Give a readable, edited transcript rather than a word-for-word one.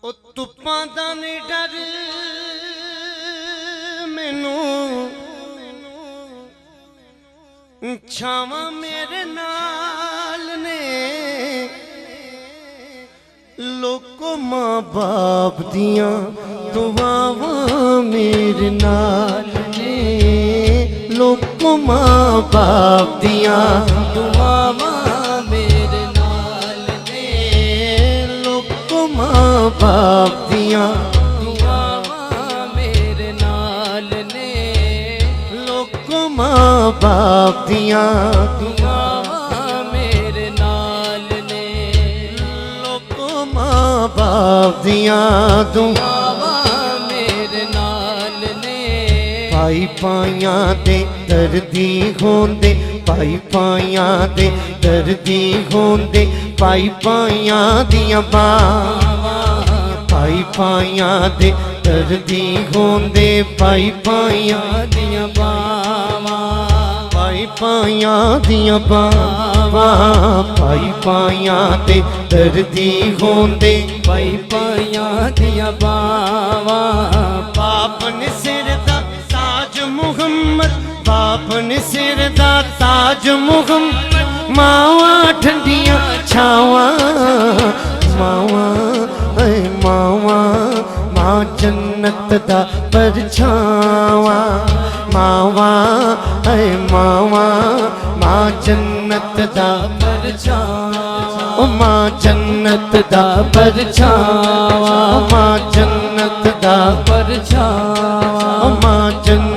ओ धुप्पां दा नी डर मैनू छावां मेरे नाल ने लोको मां बाप दियां दुआवां मेरे नाल ने लोको मां बाप दियां दुआवां मेरे नाल ने लोको मां बाप दियां दुआवां मेरे नाल ने लोको मां बाप दियां दुआवां मेरे नाल ने लोको मां बाप दियां दुआवां मेरे नाल ने भाई पाइयां दे दर्दी होंदे भाई पाइयां दे दर्दी होंदे भाई पाइयां दियां बावां भाई पाइयां दे दर्दी होंदे भाई पाइयां दियां बावां भाई पाइयां दियां बावां भाई पाइयां दे दर्दी होंदे भाई पाइयां दियां बावां पाप ने सिर दा ताज मुहम्मद पाप ने सिर दा ताज मुहम्मद मावां ठंडियां छावां मावां मावां मां जन्नत दा परछावां मावां मावां मां जन्नत दा परछावां मां जन्नत दा परछावां मां जन्नत दा परछावां मां जन्नत